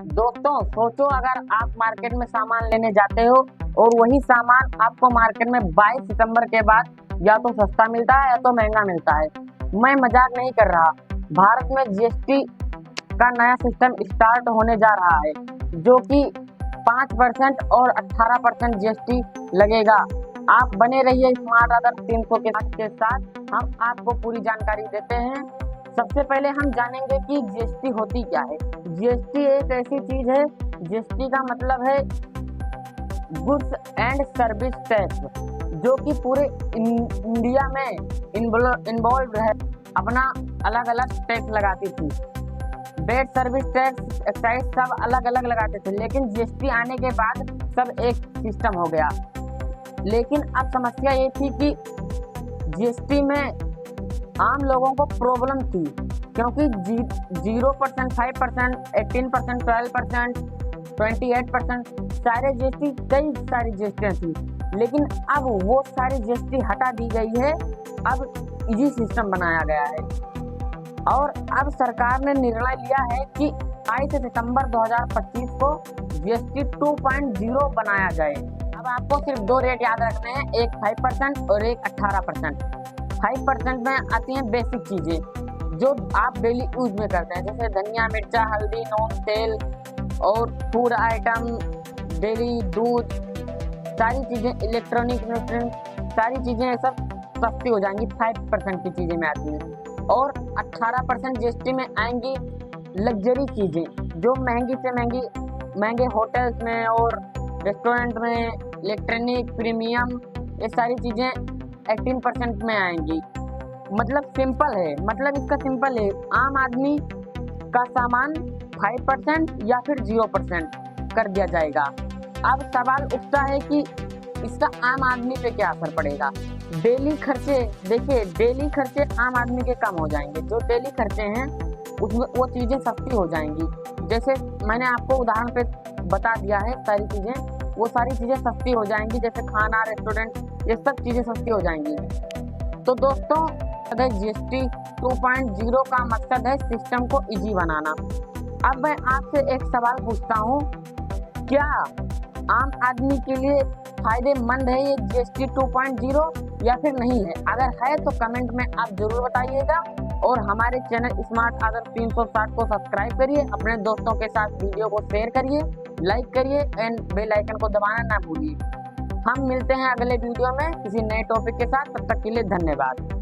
दोस्तों सोचो, अगर आप मार्केट में सामान लेने जाते हो और वही सामान आपको मार्केट में 22 सितंबर के बाद या तो सस्ता मिलता है या तो महंगा मिलता है। मैं मजाक नहीं कर रहा। भारत में जीएसटी का नया सिस्टम स्टार्ट होने जा रहा है, जो कि 5% और 18% जीएसटी लगेगा। आप बने रहिए स्मार्ट आदत 300 के साथ। हम आपको पूरी जानकारी देते हैं। सबसे पहले हम जानेंगे कि जीएसटी होती क्या है। जीएसटी एक ऐसी चीज है, जीएसटी का मतलब है गुड्स एंड सर्विस टैक्स, जो कि पूरे इंडिया में इन्वॉल्व है। अपना अलग अलग टैक्स लगाती थी, वेट, सर्विस टैक्स, एक्साइज सब अलग अलग लगाते थे, लेकिन जीएसटी आने के बाद सब एक सिस्टम हो गया। लेकिन अब समस्या ये थी कि जीएसटी में आम लोगों को प्रॉब्लम थी, क्योंकि 0%, 5%, 18%, 12%, 28% सारे जीएसटी, कई सारी जीएसटी थी। लेकिन अब वो सारी जीएसटी हटा दी गई है। अब इजी सिस्टम बनाया गया है और अब सरकार ने निर्णय लिया है कि 22 सितंबर 2025 को जीएसटी 2.0 बनाया जाए। अब आपको सिर्फ दो रेट याद रखने हैं, एक 5% और एक 18%। 5% में आती हैं बेसिक चीज़ें जो आप डेली यूज में करते हैं, जैसे धनिया, मिर्चा, हल्दी, नून, तेल और फूड आइटम, डेली दूध, सारी चीज़ें, इलेक्ट्रॉनिक सारी चीज़ें सब सस्ती हो जाएंगी। 5% की चीज़ें में आती हैं और 18% जीएसटी में आएंगी लग्जरी चीज़ें, जो महंगी से महंगे होटल्स में और रेस्टोरेंट में, इलेक्ट्रॉनिक, प्रीमियम, ये सारी चीज़ें 18% में आएंगी। मतलब सिंपल है, मतलब इसका सिंपल है, आम आदमी का सामान 5% या फिर 0% कर दिया जाएगा। अब सवाल उठता है कि इसका आम आदमी पे क्या असर पड़ेगा। डेली खर्चे, देखिए डेली खर्चे आम आदमी के कम हो जाएंगे। जो डेली खर्चे हैं उसमें वो चीज़ें सस्ती हो जाएंगी। जैसे मैंने आपको उदाहरण पे बता दिया है, सारी चीज़ें, वो सारी चीज़ें सस्ती हो जाएंगी, जैसे खाना, रेस्टोरेंट, ये सब चीज़ें सस्ती हो जाएंगी। तो दोस्तों जीएसटी 2.0 का मकसद है सिस्टम को इजी बनाना। अब मैं आपसे एक सवाल पूछता हूँ, क्या आम आदमी के लिए फायदेमंद है ये जीएसटी 2.0 या फिर नहीं है? अगर है तो कमेंट में आप जरूर बताइएगा और हमारे चैनल स्मार्ट आदत 360 को सब्सक्राइब करिए, अपने दोस्तों के साथ वीडियो को शेयर करिए, लाइक करिए एंड बेल आइकन को दबाना ना भूलिए। हम मिलते हैं अगले वीडियो में किसी नए टॉपिक के साथ। तब तक के लिए धन्यवाद।